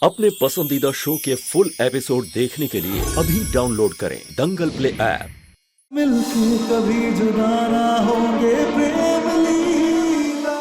अपने पसंदीदा शो के फुल एपिसोड देखने के लिए अभी डाउनलोड करें दंगल प्ले ऐप। मिलके कभी जुदा ना होंगे प्रेम लीला।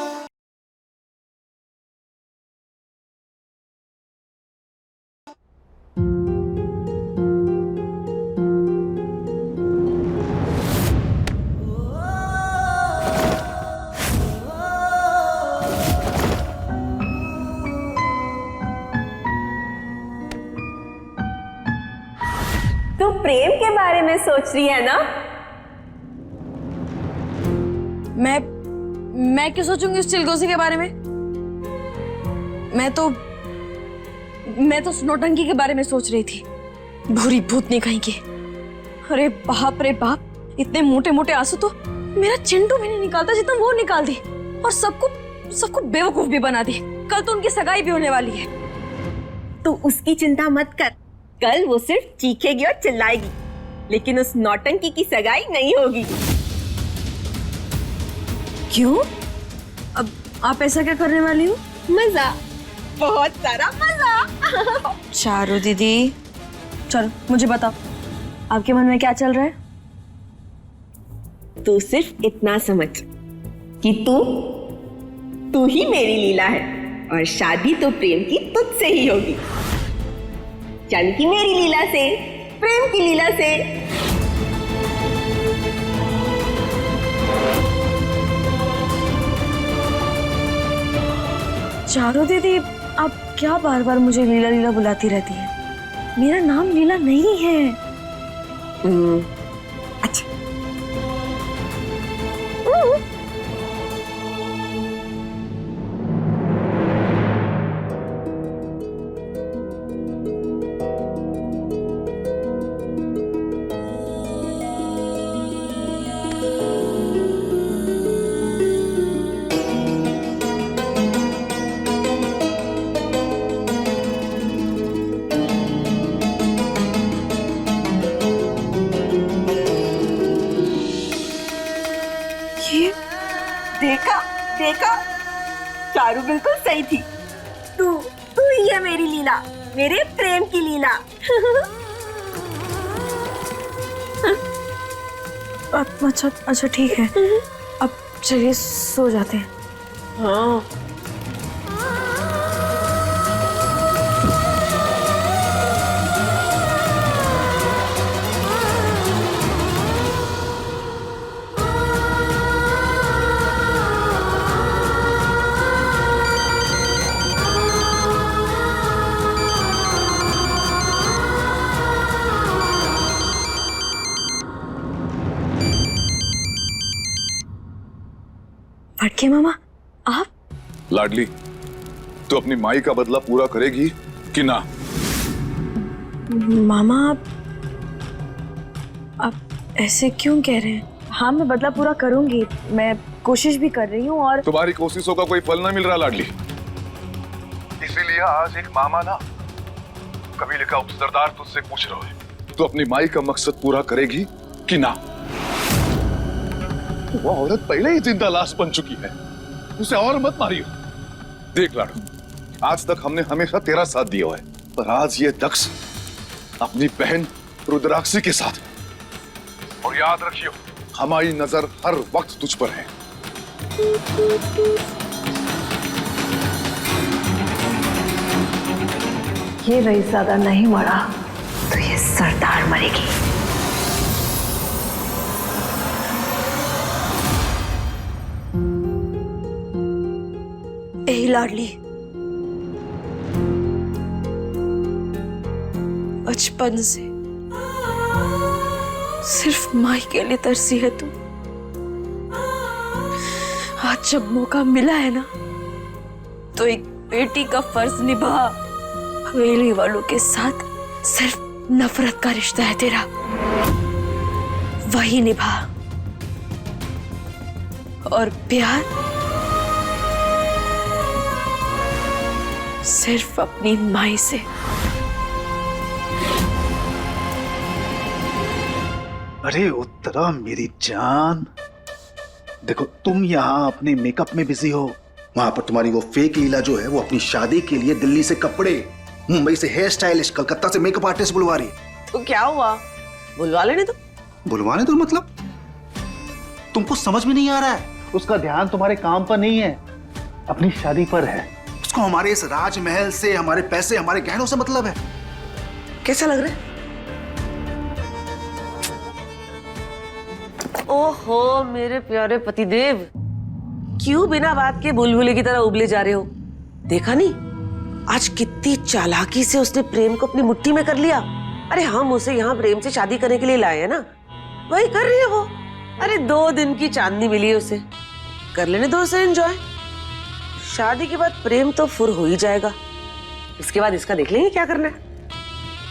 तू प्रेम के बारे में सोच रही है ना? मैं क्यों सोचूंगी उस चिलगोजी के बारे में? मैं तो नौटंकी के बारे में सोच रही थी। बुरी भूतनी कहीं की। अरे बाप रे बाप, इतने मोटे मोटे आंसू तो मेरा चिंटू भी नहीं निकालता जितना वो निकाल दी, और सबको बेवकूफ भी बना दी। कल तो उनकी सगाई भी होने वाली है। तू उसकी चिंता मत कर, कल वो सिर्फ चीखेगी और चिल्लाएगी, लेकिन उस नौटंकी की सगाई नहीं होगी। क्यों? अब आप ऐसा क्या करने वाली हो? मजा, बहुत सारा मजा। चारू दीदी, चलो मुझे बताओ, आपके मन में क्या चल रहा है? तू सिर्फ इतना समझ कि तू ही मेरी लीला है, और शादी तो प्रेम की तुझसे ही होगी, यानी कि मेरी लीला से, प्रेम की लीला से। चारू दीदी, आप क्या बार बार मुझे लीला लीला बुलाती रहती हैं? मेरा नाम लीला नहीं है। अच्छा। देखा, चारू बिल्कुल सही थी। तू ही है मेरी लीला, मेरे प्रेम की लीला। अच्छा ठीक है, अब चलिए सो जाते हैं। हाँ। फटके मामा, आप? लाडली, तू अपनी माई का बदला पूरा करेगी कि ना? मामा, आप ऐसे क्यों कह रहे हैं? हाँ, मैं बदला पूरा करूंगी, मैं कोशिश भी कर रही हूँ। और तुम्हारी कोशिशों का कोई फल ना मिल रहा लाडली, इसीलिए आज एक मामा ना कबीले का उपसरदार तुझसे पूछ रहा है, तू अपनी माई का मकसद पूरा करेगी कि ना? वो औरत पहले ही जिंदा लाश बन चुकी है, उसे और मत मारियो। देख लाडू, आज तक हमने हमेशा तेरा साथ दिया है, पर आज ये दक्ष अपनी बहन रुद्राक्षी के साथ है। और याद रखियो, हमारी नजर हर वक्त तुझ पर है। ये रईसज़ादा नहीं मरा तो ये सरदार मरेगी। ए लाडली, बचपन से सिर्फ माई के लिए तरसी है तू। आज जब मौका मिला है ना, तो एक बेटी का फर्ज निभा। हवेली वालों के साथ सिर्फ नफरत का रिश्ता है तेरा, वही निभा। और प्यार सिर्फ अपनी माई से। अरे उत्तरा मेरी जान, देखो तुम यहाँ अपने मेकअप में बिजी हो, वहां पर तुम्हारी वो फेक लीला जो है वो अपनी शादी के लिए दिल्ली से कपड़े मुंबई से हेयर स्टाइलिस्ट, कलकत्ता से मेकअप आर्टिस्ट बुलवा रही है। तो क्या हुआ, बुलवा लेने तो। बुलवाने तो मतलब तुमको समझ में नहीं आ रहा है, उसका ध्यान तुम्हारे काम पर नहीं है, अपनी शादी पर है। उसको हमारे इस राजमहल से, हमारे पैसे, हमारे गहनों से मतलब है। कैसा लग रहा है? ओहो मेरे प्यारे पतिदेव, क्यों बिना बात के बुलबुले की तरह उबले जा रहे हो? देखा नहीं आज कितनी चालाकी से उसने प्रेम को अपनी मुट्ठी में कर लिया। अरे हम उसे यहाँ प्रेम से शादी करने के लिए लाए हैं ना, वही कर रही है वो। अरे 2 दिन की चांदनी मिली है उसे, कर लेने दो उसे एंजॉय। शादी के बाद प्रेम तो फुर हो ही जाएगा, इसके बाद इसका देख लेंगे क्या करना है।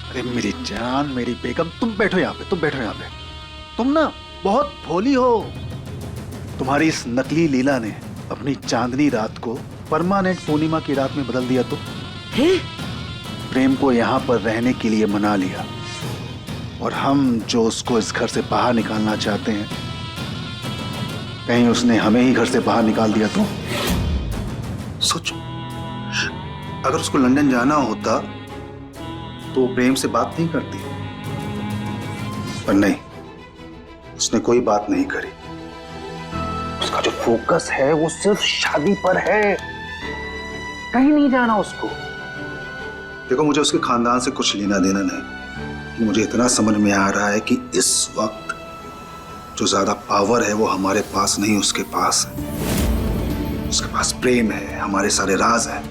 अरे मेरी जान, मेरी बेगम, तुम बैठो यहाँ पे, तुम बैठो यहाँ पे। तुम ना बहुत भोली हो। तुम्हारी इस नकली लीला ने अपनी चांदनी रात को परमानेंट पूर्णिमा की रात में बदल दिया। तो प्रेम को यहाँ पर रहने के लिए मना लिया, और हम जो उसको इस घर से बाहर निकालना चाहते हैं, कहीं उसने हमें ही घर से बाहर निकाल दिया तो? सोचो, अगर उसको लंदन जाना होता तो वो प्रेम से बात नहीं करती, पर नहीं, उसने कोई बात नहीं करी। उसका जो फोकस है वो सिर्फ शादी पर है, कहीं नहीं जाना उसको। देखो, मुझे उसके खानदान से कुछ लेना देना नहीं, मुझे इतना समझ में आ रहा है कि इस वक्त जो ज्यादा पावर है वो हमारे पास नहीं, उसके पास है। उसके पास प्रेम है, हमारे सारे राज हैं।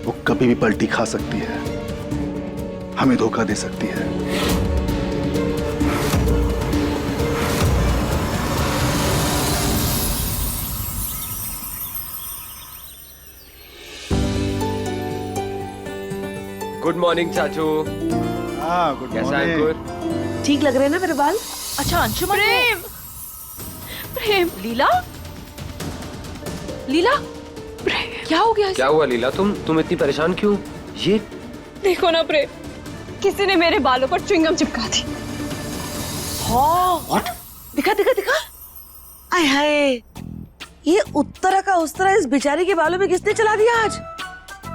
वो कभी भी पलटी खा सकती है, हमें धोखा दे सकती है। गुड मॉर्निंग चाचू। हाँ, गुड कैसा है मॉर्निंग। अंकुर? ठीक लग रहे हैं ना मेरे बाल? अच्छा अंशुमन, प्रेम प्रेम, लीला लीला, क्या हो गया? क्या हुआ लीला, तुम इतनी परेशान क्यों? ये देखो ना प्रेम, किसी ने मेरे बालों पर च्युइंगम चिपका दी। हाँ, दिखा दिखा दिखा। आय हाय, ये उत्तरा का उस्तरा इस बेचारी के बालों में किसने चला दिया आज?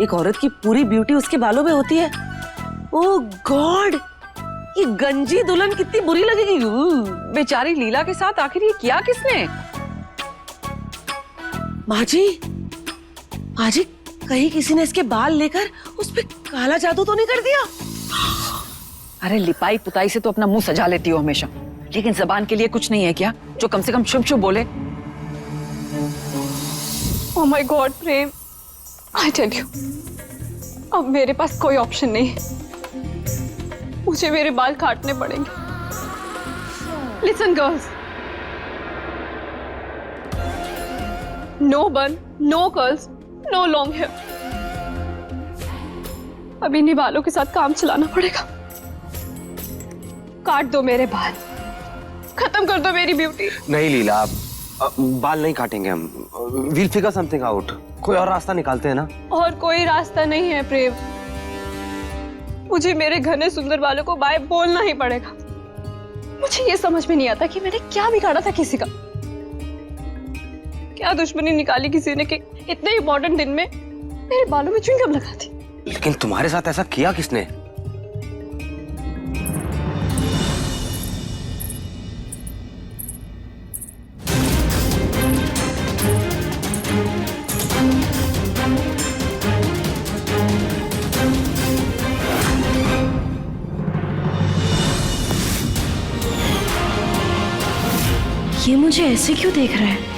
एक औरत की पूरी ब्यूटी उसके बालों में होती है। ओह गॉड, ये गंजी दुल्हन कितनी बुरी लगेगी। बेचारी लीला के साथ आखिर ये किया किसने? माँ जी कहीं किसी ने इसके बाल लेकर उस पे काला जादू तो नहीं कर दिया? अरे लिपाई पुताई से तो अपना मुंह सजा लेती हो हमेशा, लेकिन जबान के लिए कुछ नहीं है क्या जो कम से कम शुभ शुभ बोले? Oh my god Prem, I tell you, अब मेरे पास कोई ऑप्शन नहीं है, मुझे मेरे बाल काटने पड़ेंगे। Listen girls, no bun, no curls, no long hair. अब इन्हीं बालों के साथ काम चलाना पड़ेगा। काट दो मेरे बाल, खत्म कर दो मेरी ब्यूटी। नहीं लीला, बाल नहीं काटेंगे हम। वील फिगर समथिंग आउट, कोई और रास्ता निकालते हैं ना। और कोई रास्ता नहीं है प्रेम, मुझे मेरे घने सुंदर बालों को बाय बोलना ही पड़ेगा। मुझे ये समझ में नहीं आता कि मैंने क्या बिगाड़ा था किसी का, क्या दुश्मनी निकाली किसी ने कि इतने इंपॉर्टेंट दिन में मेरे बालों में च्युइंगम लगा दी। लेकिन तुम्हारे साथ ऐसा किया किसने? ये मुझे ऐसे क्यों देख रहा है?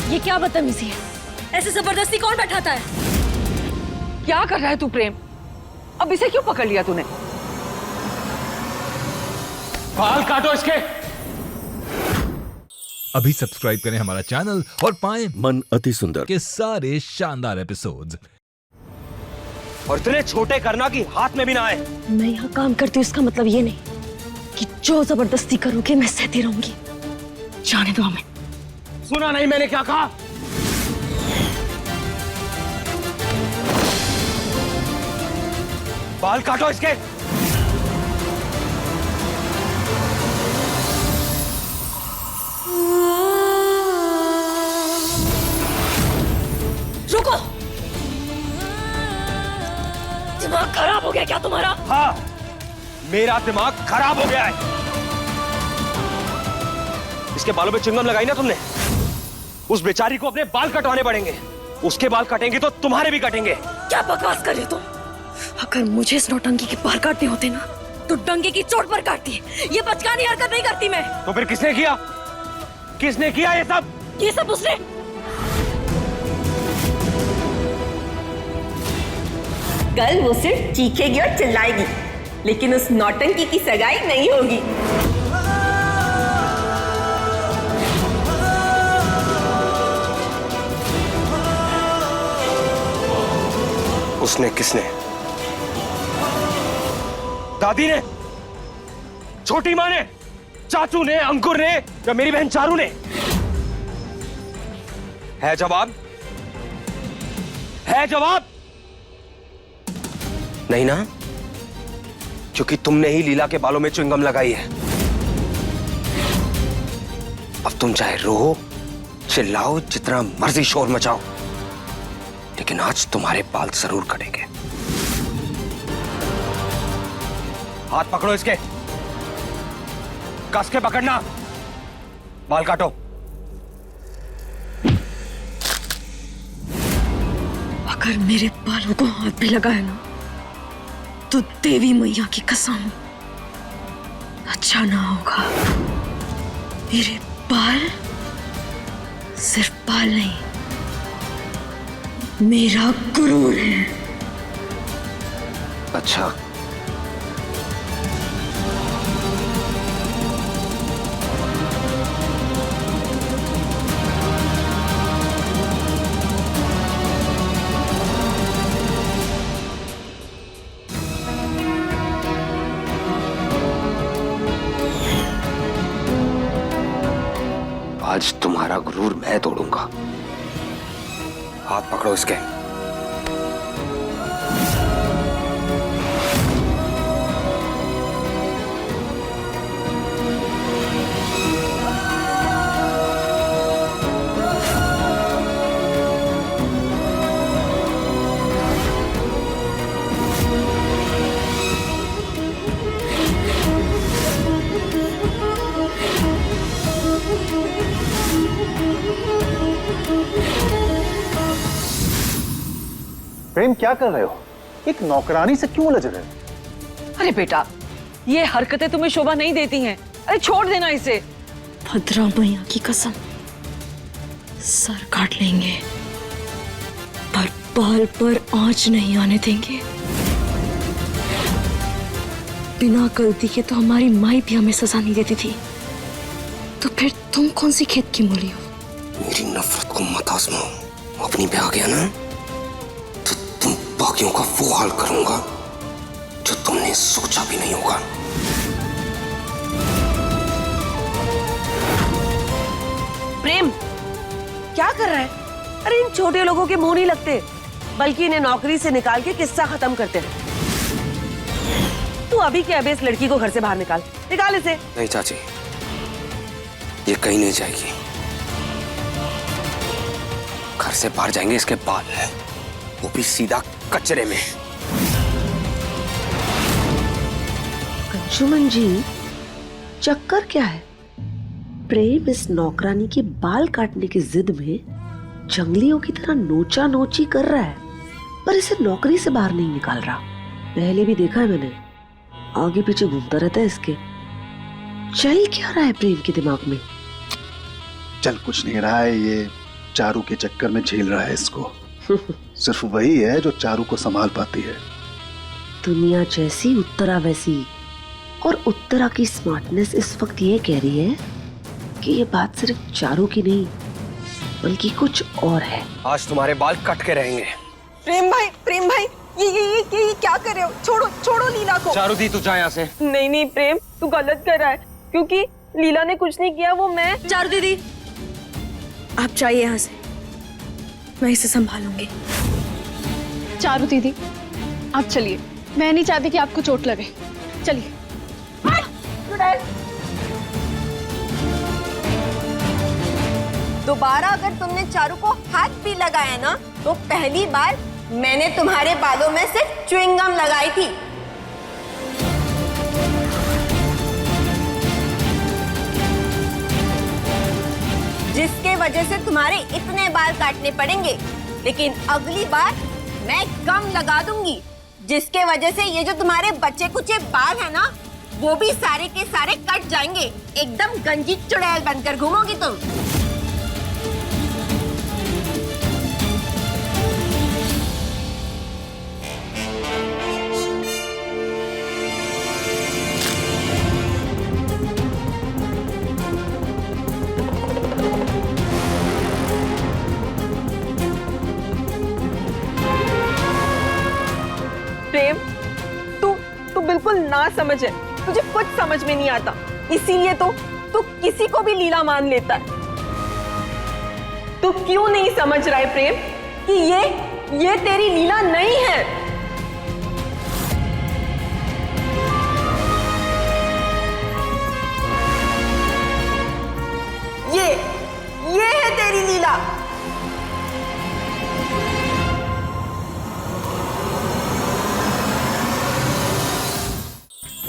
ये क्या बदतमीजी है? ऐसे जबरदस्ती कौन बैठाता है? क्या कर रहा है तू प्रेम? अब इसे क्यों पकड़ लिया तूने? बाल काटो इसके। अभी सब्सक्राइब करें हमारा चैनल और पाएं मन अति सुंदर के सारे शानदार एपिसोड्स। और इतने छोटे करना कि हाथ में भी ना आए। मैं यहाँ काम करती हूँ इसका मतलब ये नहीं कि जो जबरदस्ती करोगे मैं सहती रहूंगी। जाने दो हमें। सुना नहीं मैंने क्या कहा? बाल काटो इसके। रुको, दिमाग खराब हो गया क्या तुम्हारा? हाँ, मेरा दिमाग खराब हो गया है। इसके बालों पे चिंगम लगाई ना तुमने, उस बेचारी को अपने बाल कटवाने पड़ेंगे। उसके बाल कटेंगे तो तुम्हारे भी कटेंगे। क्या बकवास कर रहे हो तुम? अगर मुझे इस नौटंकी के बाल काटने होते ना तो डंके की चोट पर काटती। ये बचकानी हरकत नहीं करती मैं। तो फिर किसने किया? किसने किया ये सब? ये सब उसने। कल वो सिर्फ चीखेगी और चिल्लाएगी, लेकिन उस नौटंकी की सगाई नहीं होगी। उसने किसने? दादी ने, छोटी माँ ने, चाचू ने, अंकुर ने या मेरी बहन चारू ने? है जवाब? है जवाब? नहीं ना, क्योंकि तुमने ही लीला के बालों में च्युइंगम लगाई है। अब तुम चाहे रो, चिल्लाओ, जितना मर्जी शोर मचाओ, लेकिन आज तुम्हारे बाल जरूर कटेंगे। हाथ पकड़ो इसके, कस के पकड़ना, बाल काटो। अगर मेरे बालों को हाथ भी लगाया ना तो देवी मैया की कसम अच्छा ना होगा। मेरे बाल सिर्फ बाल नहीं, मेरा गुरूर है। अच्छा, आज तुम्हारा गुरूर मैं तोड़ूंगा। हाथ पकड़ो इसके। प्रेम, क्या कर रहे हो? एक नौकरानी से क्यों उलझ रहे हो? अरे बेटा, ये हरकतें तुम्हें शोभा नहीं देती हैं। अरे छोड़ देना इसे। भद्रा मैया की कसम सर काट लेंगे पर बाल पर आंच नहीं आने देंगे। बिना गलती के तो हमारी माई भी हमें सजा नहीं देती थी, तो फिर तुम कौन सी खेत की मूली हो? मेरी नफरत को मत आजमाओ। अपनी पे आ गया ना तो तुम बाकियों का वो हाल करूंगा जो तुमने सोचा भी नहीं होगा। प्रेम क्या कर रहा है? अरे इन छोटे लोगों के मुंह नहीं लगते, बल्कि इन्हें नौकरी से निकाल के किस्सा खत्म करते हैं। तू अभी के अभी इस लड़की को घर से बाहर निकाल इसे। नहीं चाची, ये कहीं नहीं जाएगी। घर से बाहर जाएंगे इसके बाल, वो भी सीधा कचरे में। अंशुमन जी, चक्कर क्या है? प्रेम इस नौकरानी के बाल काटने की जिद में जंगलियों की तरह नोचा नोची कर रहा है, पर इसे नौकरी से बाहर नहीं निकाल रहा। पहले भी देखा है मैंने, आगे पीछे घूमता रहता है इसके। चल क्या रहा है प्रेम के दिमाग में? चल कुछ नहीं रहा है, ये चारू के चक्कर में झेल रहा है इसको। सिर्फ वही है जो चारू को संभाल पाती है। दुनिया जैसी उत्तरा वैसी, और उत्तरा की स्मार्टनेस इस वक्त ये कह रही है कि ये बात सिर्फ चारू की नहीं बल्कि कुछ और है। आज तुम्हारे बाल कट के रहेंगे। प्रेम भाई ये क्या कर रहे हो? छोड़ो लीला को। चारू दी, तू जा यहाँ से। नहीं प्रेम, तू गलत कर रहा है, क्योंकि लीला ने कुछ नहीं किया, वो मैं। चारू दीदी, आप जाइए यहाँ से, मैं इसे संभालूंगी। चारू दीदी, आप चलिए, मैं नहीं चाहती कि आपको चोट लगे। चलिए। दोबारा अगर तुमने चारू को हाथ भी लगाया ना, तो पहली बार मैंने तुम्हारे बालों में सिर्फ च्युइंगम लगाई थी। जिसके वजह से तुम्हारे इतने बाल काटने पड़ेंगे, लेकिन अगली बार मैं गम लगा दूंगी, जिसके वजह से ये जो तुम्हारे बच्चे कुचे बाल है ना, वो भी सारे के सारे कट जाएंगे। एकदम गंजी चुड़ैल बनकर घूमोगी तुम। प्रेम, तू बिल्कुल ना समझ है, तुझे कुछ समझ में नहीं आता, इसीलिए तो तू किसी को भी लीला मान लेता है। तू क्यों नहीं समझ रहा है प्रेम कि ये तेरी लीला नहीं है। ये है तेरी लीला।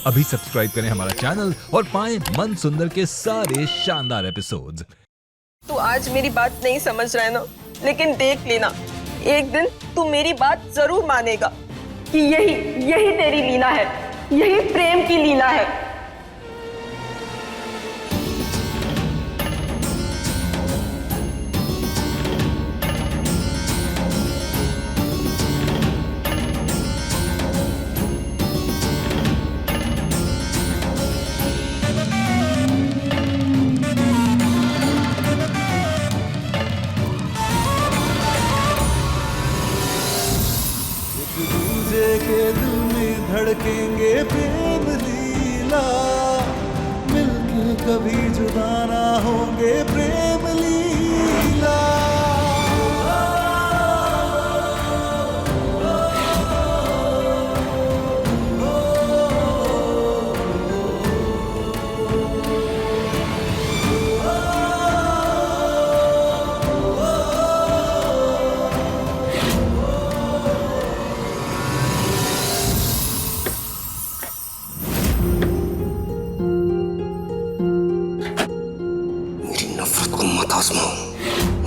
अभी सब्सक्राइब करें हमारा चैनल और पाएं मन सुंदर के सारे शानदार एपिसोड्स। तू आज मेरी बात नहीं समझ रहा है ना, लेकिन देख लेना, एक दिन तू मेरी बात जरूर मानेगा कि यही तेरी लीला है, यही प्रेम की लीला है। के दिल में धड़केंगे प्रेम लीला, मिलके कभी जुदा ना होंगे प्रेम लीला।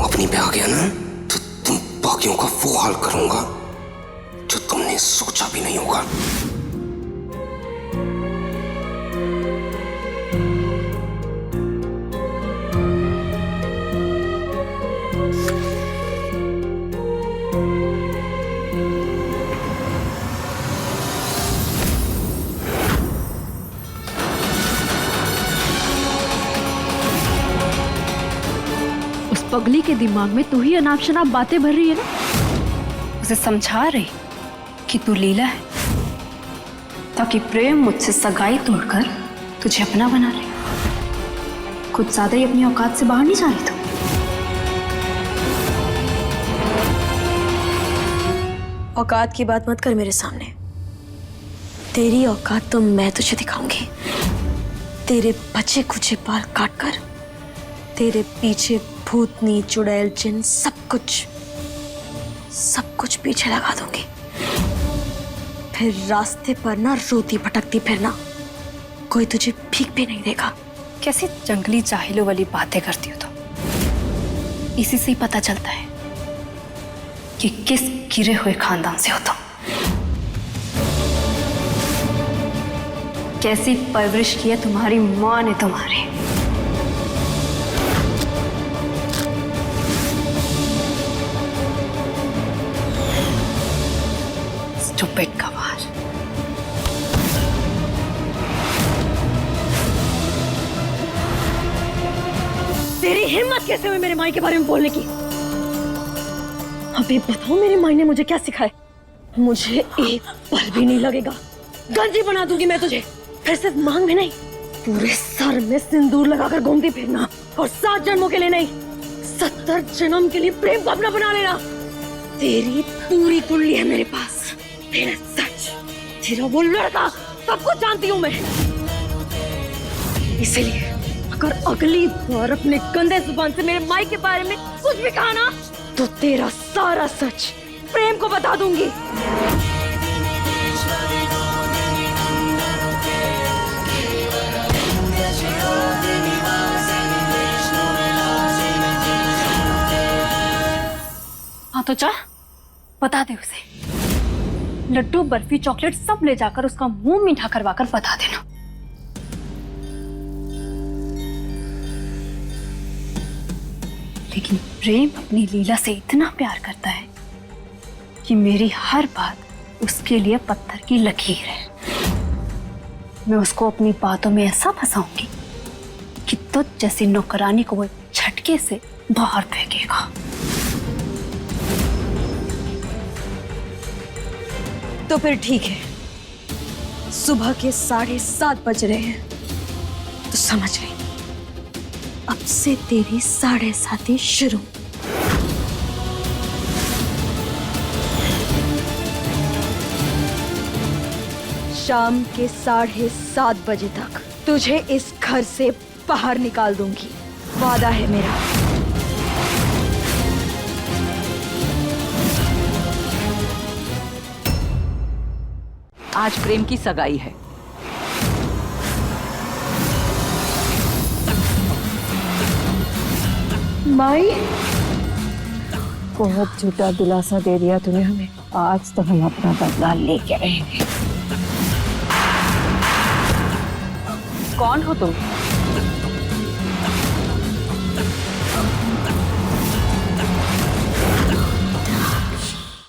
अपनी पे आ गया ना, तो तुम बाकियों का वो हाल करूंगा जो तुमने सोचा भी नहीं होगा। पगली के दिमाग में तू ही अनाप शनाप बातें भर रही है ना। उसे समझा रही कि तू लीला है, ताकि प्रेम मुझसे सगाई तोड़कर तुझे अपना बना ले। कुछ ज्यादा ही अपनी औकात से बाहर नहीं जा रही तू। औकात की बात मत कर मेरे सामने। तेरी औकात तो मैं तुझे दिखाऊंगी। तेरे बचे कुचे बाल काट कर तेरे पीछे भूतनी चुड़ैल चिन्ह सब कुछ पीछे लगा दूंगी। फिर रास्ते पर ना रोती भटकती फिरना, कोई तुझे भीख भी नहीं देगा। कैसी जंगली जाहिलों वाली बातें करती हो तो। इसी से ही पता चलता है कि किस गिरे हुए खानदान से हो तुम। कैसी परवरिश की है तुम्हारी माँ ने तुम्हारी। स्टूपिड गवार। हिम्मत कैसे हुई मेरे माई के बारे में बोलने की? अभी बताओ मेरी माई ने मुझे क्या सिखाया? मुझे एक पल भी नहीं लगेगा, गंजी बना दूंगी मैं तुझे। फिर सिर्फ मांग में नहीं, पूरे सर में सिंदूर लगाकर घूमती फिरना, और 7 जन्मों के लिए नहीं, 70 जन्म के लिए प्रेम को अपना बना लेना। तेरी पूरी कुंडली है मेरे पास, तेरा सच, तेरा वो लड़का, सब कुछ जानती हूँ मैं। इसलिए अगर अगली बार अपने गंदे जुबान से मेरे माई के बारे में कुछ भी कहा ना, तो तेरा सारा सच प्रेम को बता दूंगी। हाँ तो जा, बता दे उसे। लड्डू, बर्फी, चॉकलेट सब ले जाकर उसका मुंह मीठा करवाकर बता देना। लेकिन प्रेम अपनी लीला से इतना प्यार करता है कि मेरी हर बात उसके लिए पत्थर की लकीर है। मैं उसको अपनी बातों में ऐसा फंसाऊंगी कि तुझ जैसी नौकरानी को वो झटके से बाहर फेंकेगा। तो फिर ठीक है, सुबह के 7:30 बज रहे हैं, तो समझ गई, अब से तेरी 7:30 शुरू। शाम के 7:30 बजे तक तुझे इस घर से बाहर निकाल दूंगी, वादा है मेरा। आज प्रेम की सगाई है। माई, बहुत झूठा दिलासा दे दिया तूने हमें। आज तो हम अपना बदला लेके रहेंगे। कौन हो तुम?